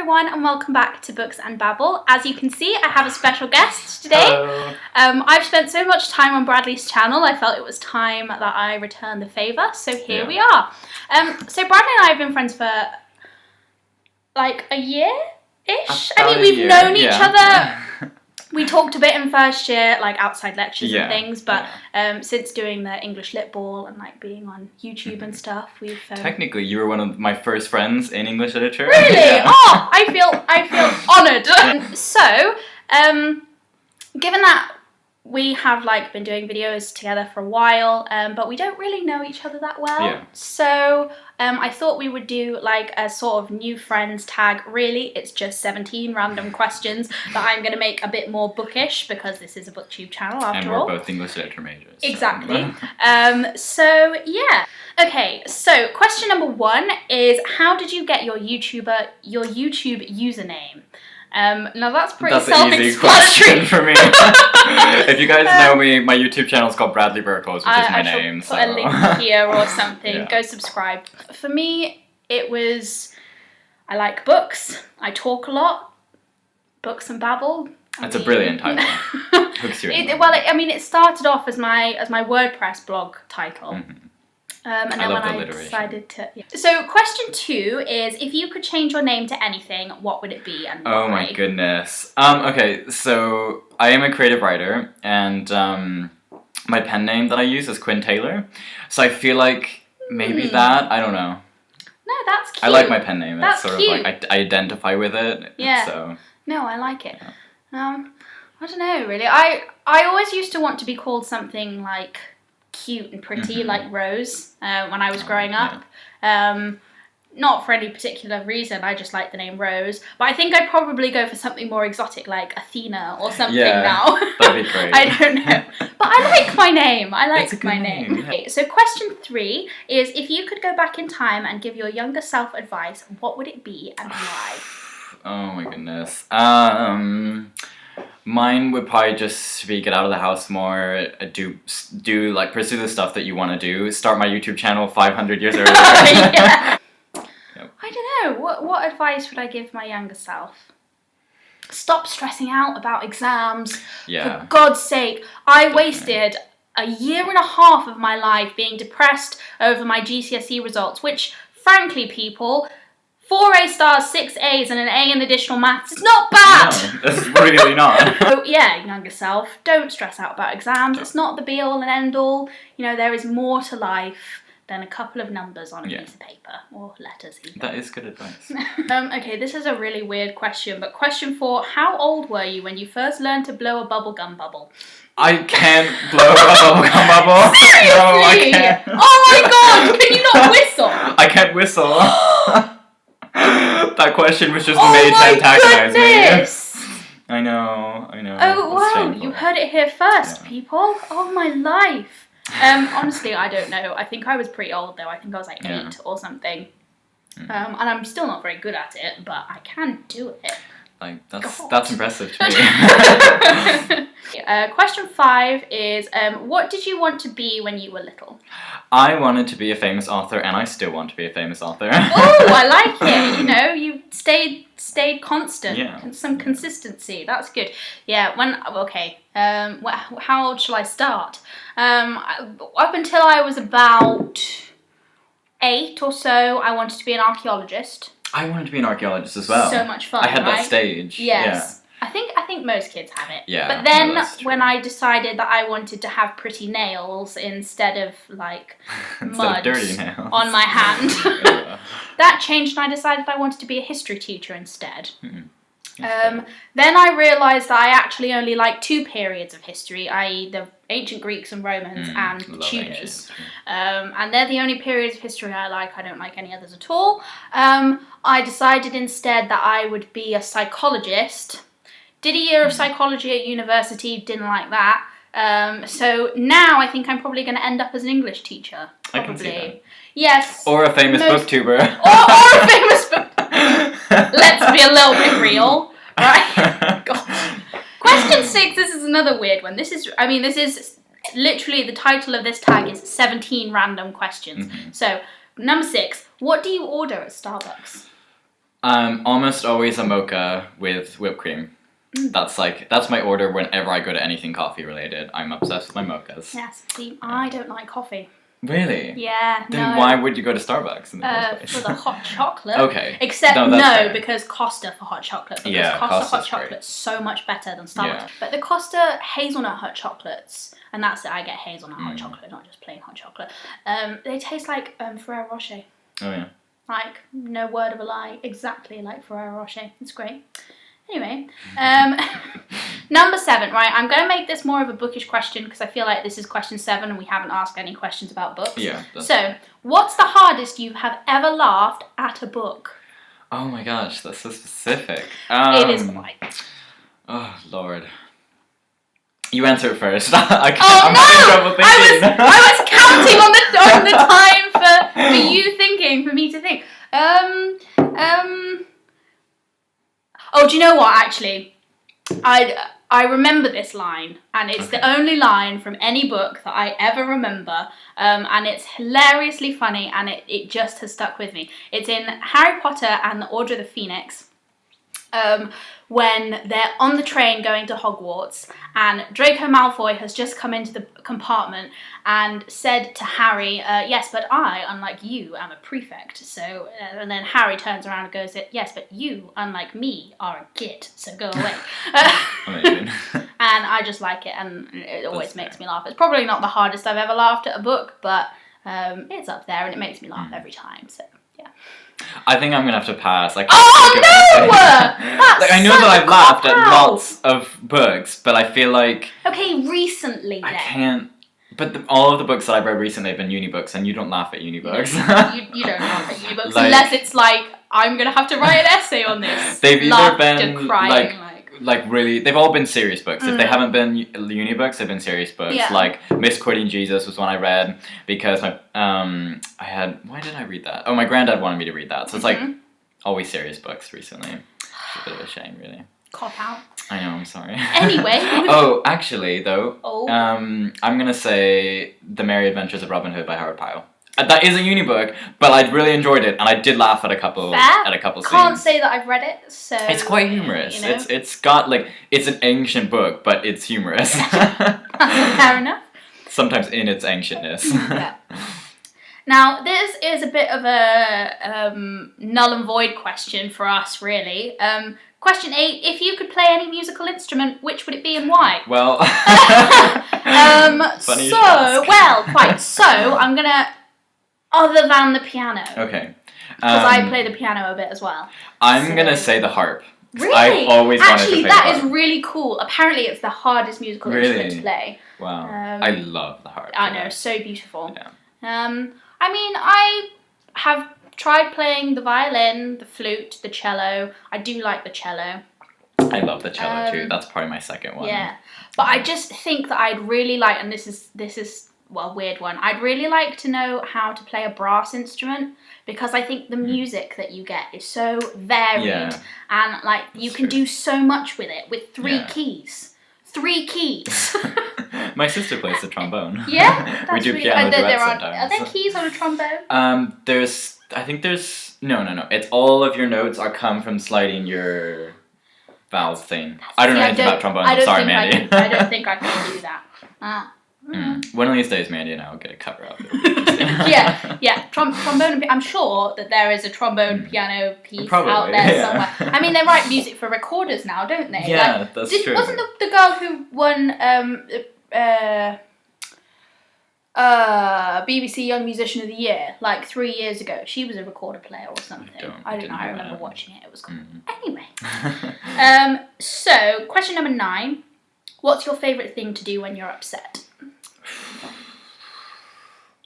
everyone, and welcome back to Books and Babble. As you can see, I have a special guest today. Hello. I've spent so much time on Bradley's channel, I felt it was time that I returned the favour, so here we are. So Bradley and I have been friends for like a year-ish. I mean, we've known each other. We talked a bit in first year, like outside lectures and things, but since doing the English Lit Ball and like being on YouTube and stuff, we've... Technically, you were one of my first friends in English literature. Really? Yeah. Oh, I feel honoured. So, given that we have like been doing videos together for a while, but we don't really know each other that well. So I thought we would do like a sort of new friends tag. Really, it's just 17 random questions that I'm going to make a bit more bookish because this is a booktube channel after all. And we're both English literature majors. Exactly. So yeah. Okay, so question number 1 is, how did you get your YouTube username? Now that's pretty self-explanatory. An easy question for me. If you guys know me, my YouTube channel is called Bradley Birkholz, which is my name. Put a link here or something. Go subscribe. For me, it was, I like books. I talk a lot. Books and babble. That's a brilliant title. Hooks you in. I mean, it started off as my WordPress blog title. Mm-hmm. And then when I decided to... Yeah. So question 2 is, if you could change your name to anything, what would it be and why? Oh my goodness. Okay, so I am a creative writer, and my pen name that I use is Quinn Taylor. So I feel like maybe that, I don't know. No, that's cute. I like my pen name. That's sort cute. of like, I identify with it. Yeah. So. No, I like it. Yeah. I don't know, really. I always used to want to be called something like cute and pretty, like Rose, when I was growing up. Not for any particular reason, I just like the name Rose. But I think I'd probably go for something more exotic like Athena or something now. That'd be great. I don't know. But I like my name. I like my name. Okay, so question 3 is, if you could go back in time and give your younger self advice, what would it be and why? Oh my goodness. Mine would probably just be get out of the house more, do like pursue the stuff that you want to do, start my YouTube channel 500 years earlier. I don't know, what advice would I give my younger self? Stop stressing out about exams. For God's sake. I wasted a year and a half of my life being depressed over my GCSE results, which frankly, people, 4 A stars, 6 A's and an A in additional maths, it's not bad! No, it's really not. So yeah, younger self, don't stress out about exams. It's not the be all and end all. You know, there is more to life than a couple of numbers on a piece of paper, or letters even. That is good advice. Okay, this is a really weird question, but question 4, how old were you when you first learned to blow a bubblegum bubble? I can't blow a bubblegum bubble. Seriously? No, I can't. Oh my god, can you not whistle? I can't whistle. That question was just made to antagonize me. I know. Oh wow, you heard it here first, people. Oh my life. Honestly, I don't know. I think I was pretty old though. I think I was like 8 or something. And I'm still not very good at it, but I can do it. Like that's impressive to me. Question 5 is, what did you want to be when you were little? I wanted to be a famous author, and I still want to be a famous author. Oh, I like it. You know, you stayed constant. Yeah. Some consistency. That's good. Yeah. How old shall I start? Up until I was about 8 or so, I wanted to be an archaeologist. I wanted to be an archaeologist as well. So much fun. I had that stage. Yes. Yeah. I think most kids have it. Yeah. But then when I decided that I wanted to have pretty nails instead of like mud dirty nails on my hand, that changed and I decided I wanted to be a history teacher instead. Then I realised that I actually only like 2 periods of history, i.e. the ancient Greeks and Romans and the Tudors. And they're the only periods of history I like. I don't like any others at all. I decided instead that I would be a psychologist. Did a year of psychology at university, didn't like that. So now I think I'm probably going to end up as an English teacher. Probably. I can see that. Yes. Or a famous booktuber. Or a famous book. Let's be a little bit real. Right? God. Question 6, this is another weird one. This is literally the title of this tag is 17 random questions. So, number 6, what do you order at Starbucks? Almost always a mocha with whipped cream. That's my order whenever I go to anything coffee related. I'm obsessed with my mochas. Yes, see, I don't like coffee. Really? Yeah, Then no. why would you go to Starbucks in the first place? For the hot chocolate. Okay. Except No, that's fair. because Costa for hot chocolate. Because Yeah, Costa hot Costa's chocolate's so much better than Starbucks. Yeah. But the Costa hazelnut hot chocolates, and that's it, I get hazelnut hot chocolate, not just plain hot chocolate. They taste like Ferrero Rocher. Oh yeah. Like, no word of a lie, exactly like Ferrero Rocher. It's great. Anyway, number 7, right? I'm going to make this more of a bookish question because I feel like this is question 7 and we haven't asked any questions about books. Yeah. So, what's the hardest you have ever laughed at a book? Oh my gosh, that's so specific. It is quite. Oh Lord. You answer it first. I'm having trouble thinking. I was counting on the time for you thinking, for me to think. Oh, do you know what? Actually, I remember this line, and it's the only line from any book that I ever remember, and it's hilariously funny, and it just has stuck with me. It's in Harry Potter and the Order of the Phoenix. When they're on the train going to Hogwarts, and Draco Malfoy has just come into the compartment and said to Harry, yes, but I, unlike you, am a prefect. So, and then Harry turns around and goes, yes, but you, unlike me, are a git, so go away. Amazing. And I just like it, and it always makes me laugh. It's probably not the hardest I've ever laughed at a book, but it's up there, and it makes me laugh every time, so yeah. I think I'm gonna have to pass. Oh no! Like, I know that I've laughed at lots of books, but I feel like okay, recently then. I can't. But all of the books that I've read recently have been uni books, and you don't laugh at uni books. You don't laugh at uni books unless it's like I'm gonna have to write an essay on this. They've either been crying, like really, they've all been serious books. If they haven't been uni books, they've been serious books. Yeah. Like Misquoting Jesus was one I read because my why did I read that? Oh, my granddad wanted me to read that. So it's like always serious books recently. It's a bit of a shame, really. Cop out. I know, I'm sorry. Anyway. Oh, actually though, I'm gonna say The Merry Adventures of Robin Hood by Howard Pyle. That is a uni book, but I really enjoyed it, and I did laugh at a couple scenes. Can't say that I've read it, so it's quite humorous. You know? It's got it's an ancient book, but it's humorous. Fair enough. Sometimes in its ancientness. Yeah. Now, this is a bit of a null and void question for us, really. Question 8, if you could play any musical instrument, which would it be and why? Well, quite so, I'm gonna, other than the piano. Okay. Because I play the piano a bit as well. I'm gonna say the harp. Really? I've always wanted to play the harp. That is really cool. Apparently it's the hardest musical instrument to play. Wow. I love the harp. I know, so beautiful. Yeah. I mean, I have tried playing the violin, the flute, the cello. I do like the cello. I love the cello too. That's probably my second one. Yeah. But I just think that I'd really like, and this is well, a weird one. I'd really like to know how to play a brass instrument because I think the music that you get is so varied and like you can do so much with it with 3 keys. 3 keys. My sister plays the trombone. Yeah, we do piano duets sometimes. Are there keys on a trombone? I think there's no. It's all of your notes are come from sliding your valve thing. I don't know anything about trombones. I'm sorry, Mandy. I don't think I can do that. One of these days, Mandy and I will get a cover up. yeah. Trombone. I'm sure that there is a trombone piano piece out there somewhere. I mean, they write music for recorders now, don't they? Yeah, that's true. Wasn't the girl who won BBC Young Musician of the Year like 3 years ago? She was a recorder player or something. I don't know. I remember watching it. It was cool. Anyway, so question number 9. What's your favourite thing to do when you're upset?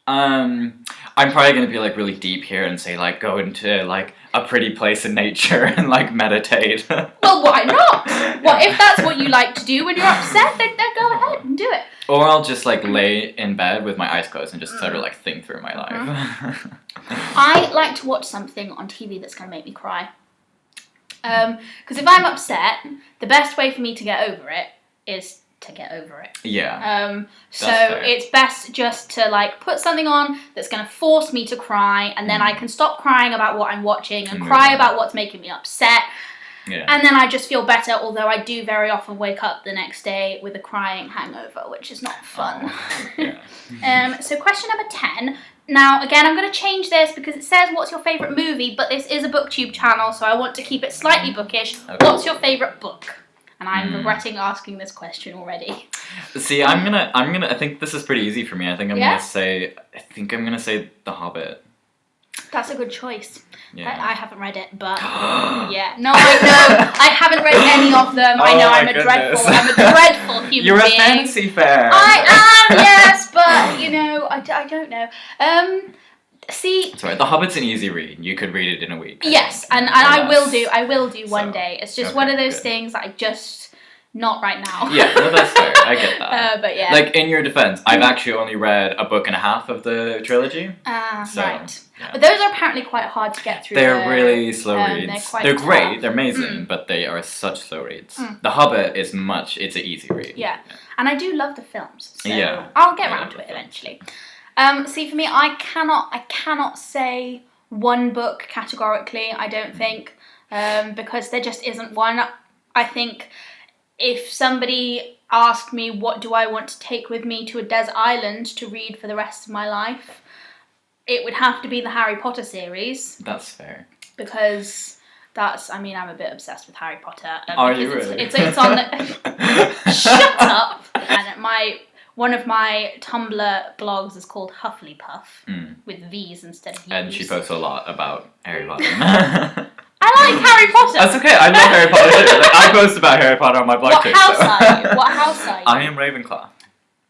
I'm probably gonna be like really deep here and say like go into like a pretty place in nature and like meditate. Well, why not? Well, if that's what you like to do when you're upset, then go ahead and do it. Or I'll just like lay in bed with my eyes closed and just sort of like think through my life. I like to watch something on TV that's gonna make me cry. Because if I'm upset, the best way for me to get over it is to get over it. Yeah. So fair. it's best just to like put something on that's going to force me to cry, and then I can stop crying about what I'm watching and cry about what's making me upset. Yeah. And then I just feel better, although I do very often wake up the next day with a crying hangover, which is not fun. Yeah. So question number 10. Now, again, I'm going to change this because it says, what's your favourite movie? But this is a BookTube channel, so I want to keep it slightly bookish. Okay. What's your favourite book? And I'm regretting asking this question already. See, I think this is pretty easy for me. I think I'm Yeah? gonna say The Hobbit. That's a good choice. Yeah. I haven't read it, but yeah. No, I know. I haven't read any of them. I know I'm a dreadful human being. You're a fantasy fan. I am, yes, but you know, I don't know. See. Sorry, The Hobbit's an easy read. You could read it in a week. Yes, and I will do one day. It's just one of those good. things that I just not right now. Yeah, no, that's fair. I get that. But yeah. Like, in your defense, I've actually only read a book and a half of the trilogy. Right. Yeah. But those are apparently quite hard to get through. They're really slow reads. They're tough. great, they're amazing, but they are such slow reads. The Hobbit is it's an easy read. Yeah, and I do love the films, so Yeah. I'll get around to it eventually. See, for me, I cannot say one book categorically, I don't think, because there just isn't one. I think if somebody asked me what do I want to take with me to a desert island to read for the rest of my life, it would have to be the Harry Potter series. That's fair. Because I'm a bit obsessed with Harry Potter. Are you really? It's on the... Shut up! And one of my Tumblr blogs is called Hufflepuff, with V's instead of U's. And she posts a lot about Harry Potter. I like Harry Potter! That's okay, I love Harry Potter too. Like, I post about Harry Potter on my blog What too. house are you? What house are you? I am Ravenclaw.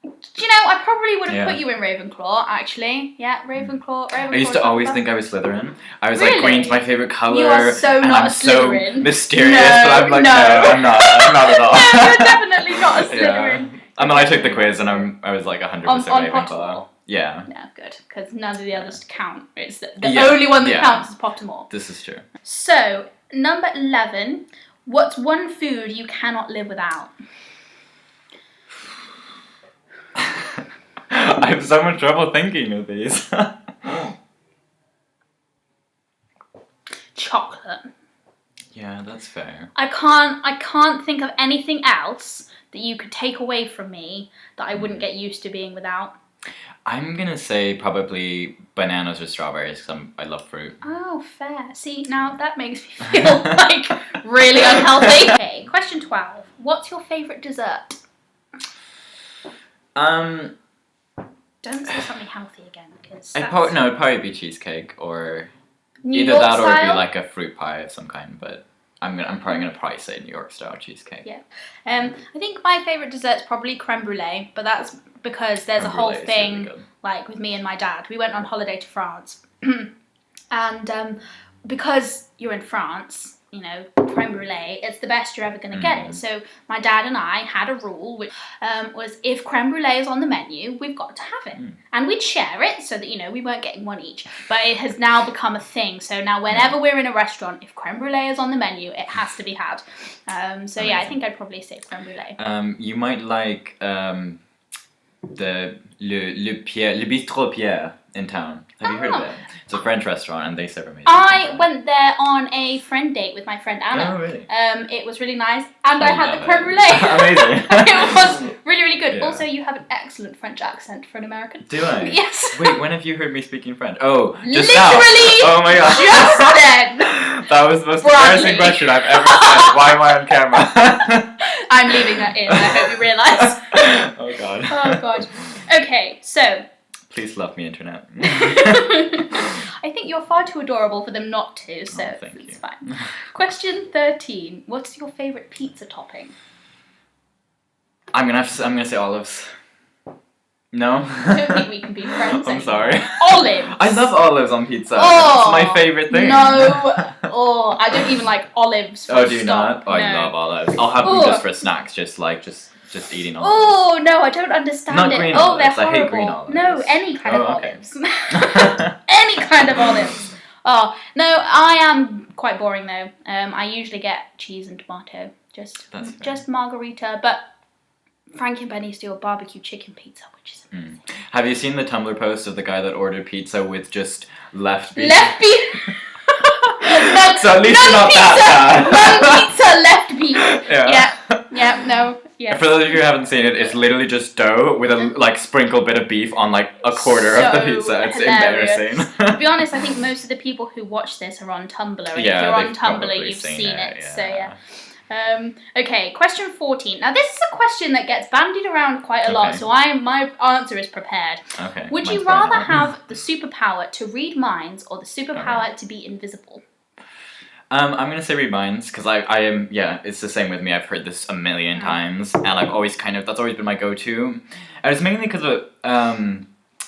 Do you know, I probably would have put you in Ravenclaw, actually. Yeah, Ravenclaw. I used to always think I was Slytherin. I was Really? like, green's my favourite colour. You are so and not I'm a Slytherin. so mysterious, No, but I'm like, no. I'm not at all. No, you're definitely not a Slytherin. Yeah. And then I took the quiz and I was like 100% On Ravenclaw. Pottermore. Yeah. No, good, because none of the others count. It's the Yeah, only one that yeah. counts is Pottermore. This is true. So, number 11, what's one food you cannot live without? I have so much trouble thinking of these. Chocolate. Yeah, that's fair. I can't think of anything else that you could take away from me that I wouldn't get used to being without. I'm gonna say probably bananas or strawberries because I love fruit. Oh, fair. See, now that makes me feel like really unhealthy. Okay, question 12. What's your favourite dessert? Don't say something healthy again, because It'd probably be cheesecake or New either York that or it'd be style? like a fruit pie of some kind. But I'm probably gonna say New York style cheesecake. Yeah. I think my favourite dessert's probably creme brulee, but that's because there's Creme a whole brulee is thing really good. like with me and my dad. We went on holiday to France, and because you're in France, you know, creme brulee, it's the best you're ever going to get it. So my dad and I had a rule, which was if creme brulee is on the menu, we've got to have it. And we'd share it so that, you know, we weren't getting one each. But it has now become a thing. So now whenever we're in a restaurant, if creme brulee is on the menu, it has to be had. So yeah, I think I'd probably say creme brulee. You might like the Le Bistrot Pierre in town. Have you heard of it? It's a French restaurant and they serve amazing. I went there on a friend date with my friend Anna. Oh, really? It was really nice, and I had the love creme it. brulee. Amazing. It was really, really good. Yeah. Also, you have an excellent French accent for an American. Do I? Yes. Wait, when have you heard me speaking French? Oh, just Literally now. Oh my god. just then. That was the most Bradley. embarrassing question I've ever said. Why am I on camera? I'm leaving that in. I hope you realise. Oh god. Oh god. Okay, so Please love me, internet. I think you're far too adorable for them not to, so thank it's you. fine. Question 13. What's your favourite pizza topping? I'm gonna say olives. No? I don't think we can be friends I'm anymore. sorry. Olives! I love olives on pizza. Oh, It's my favourite thing. No. Oh, I don't even like olives. Oh, do you stop. not? Oh, I No. love olives. I'll have them Oh. just for snacks, just eating olives. Oh, no, I don't understand Not it. green Oh, they're olives. I hate horrible. green olives. No, any kind of Oh, okay. olives. Any kind of olives. Oh, no, I am quite boring though. I usually get cheese and tomato. That's fair. Just margarita, but Frankenbenny's do a barbecue chicken pizza, which is amazing. Have you seen the Tumblr post of the guy that ordered pizza with just left beef? Left beef. So at least you're not that Non-pizza, bad. left beef. Yeah. No. Yeah. For those of you who haven't seen it, it's literally just dough with a like sprinkled bit of beef on like a quarter of the pizza. It's hilarious. embarrassing. To be honest, I think most of the people who watch this are on Tumblr. And if you're on Tumblr, you've seen it. Yeah. So yeah. Okay, question 14. Now this is a question that gets bandied around quite a lot, so my answer is prepared. Okay. Would you rather have the superpower to read minds or the superpower to be invisible? I'm gonna say read minds because I am it's the same with me. I've heard this a million times and I've always that's always been my go-to. And it's mainly because of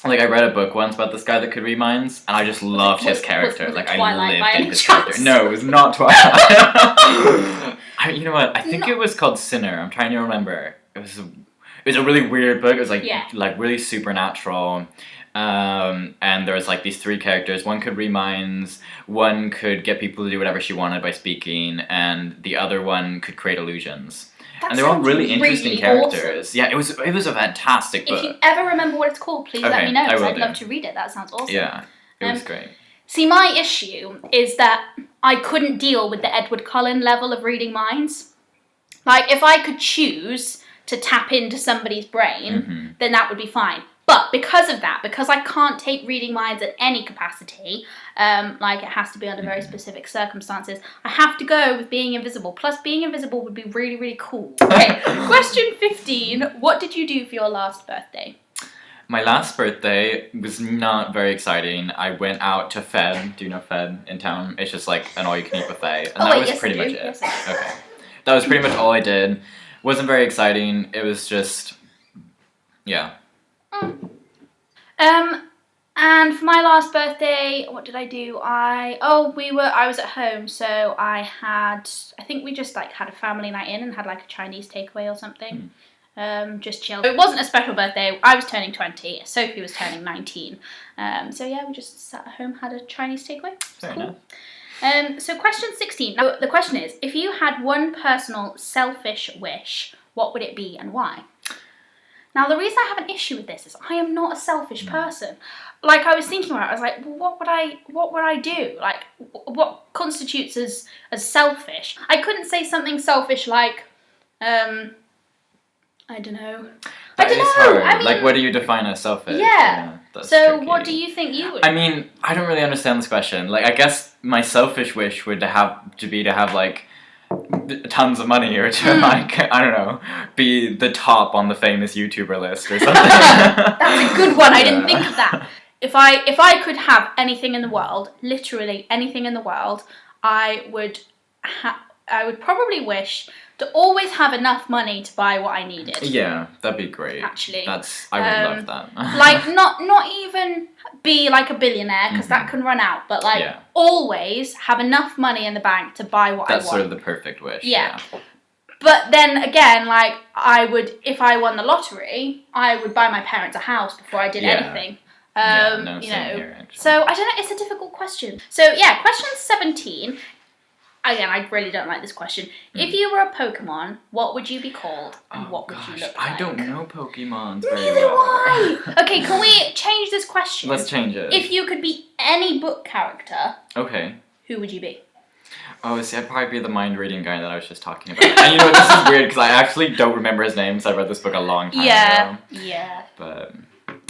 like I read a book once about this guy that could read minds and I just loved his character. Was like Twilight I lived in his chance? character. No, it was not Twilight. You know what? I think it was called Sinner. I'm trying to remember. It was a really weird book. It was like really supernatural. And there was like these 3 characters. One could read minds, one could get people to do whatever she wanted by speaking, and the other one could create illusions. And they're all really interesting characters. Awesome. Yeah, it was a fantastic book. If you ever remember what it's called, please let me know, because I'd love to read it. That sounds awesome. Yeah, it was great. See, my issue is that I couldn't deal with the Edward Cullen level of reading minds. Like, if I could choose to tap into somebody's brain, then that would be fine. But because of that, because I can't take reading minds at any capacity, like it has to be under very specific circumstances, I have to go with being invisible. Plus, being invisible would be really, really cool. Okay, question 15. What did you do for your last birthday? My last birthday was not very exciting. I went out to Fed. Do you know Fed in town? It's just like an all-you-can-eat buffet. And that was pretty much it. Yes, okay. That was pretty much all I did. Wasn't very exciting. It was just, yeah. And for my last birthday, what did I do? I was at home, so I think we just like had a family night in and had like a Chinese takeaway or something. Just chill. It wasn't a special birthday. I was turning 20. Sophie was turning 19. So yeah, we just sat at home, had a Chinese takeaway. Very nice. So question 16. Now the question is, if you had one personal selfish wish, what would it be and why? Now, the reason I have an issue with this is I am not a selfish person. Like, I was thinking about it, I was like, well, what would I do? Like, what constitutes as selfish? I couldn't say something selfish like, I don't know. That is hard. I mean, like, what do you define as selfish? Yeah. That's so, tricky. what do you think you would? I mean, I don't really understand this question. Like, I guess my selfish wish would have like tons of money or to like, I don't know, be the top on the famous YouTuber list or something. That's a good one. I didn't think of that. If I could have anything in the world, literally anything in the world, I would probably wish to always have enough money to buy what I needed. Yeah, that'd be great. Actually, I would love that. Like not even be like a billionaire, because that can run out, but like always have enough money in the bank to buy what I want. That's sort of the perfect wish. Yeah. But then again, like I would, if I won the lottery, I would buy my parents a house before I did anything. Here, so I don't know. It's a difficult question. So yeah, question 17. Again, I really don't like this question. If you were a Pokemon, what would you be called and what would you look like? I don't know Pokemon very Neither well. do I! Okay, can we change this question? Let's change it. If you could be any book character, who would you be? Oh, see, I'd probably be the mind-reading guy that I was just talking about. And you know what, this is weird, because I actually don't remember his name, because I read this book a long time ago. Yeah. But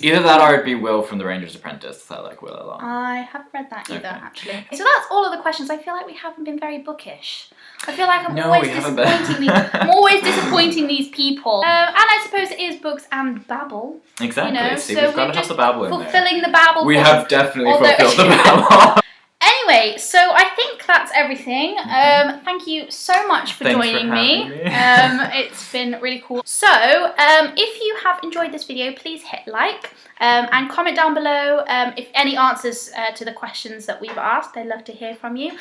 either that or it'd be Will from The Ranger's Apprentice, because I like Will a lot. I haven't read that either, actually. So that's all of the questions. I feel like we haven't been very bookish. I feel like I'm always disappointing these people. And I suppose it is books and babble. Exactly. You know? See, so we've got to have the babble in there. Fulfilling the babble. We have definitely fulfilled the babble. Anyway, so I think that's everything. Thank you so much for joining me. It's been really cool. So, if you have enjoyed this video, please hit like and comment down below if any answers to the questions that we've asked. I'd love to hear from you.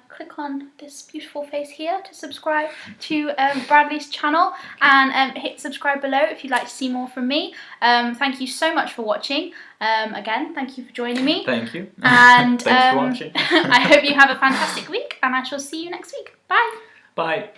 Click on this beautiful face here to subscribe to Bradley's channel, and hit subscribe below if you'd like to see more from me. Thank you so much for watching. Again, thank you for joining me. Thank you. And thanks for watching. I hope you have a fantastic week, and I shall see you next week. Bye. Bye.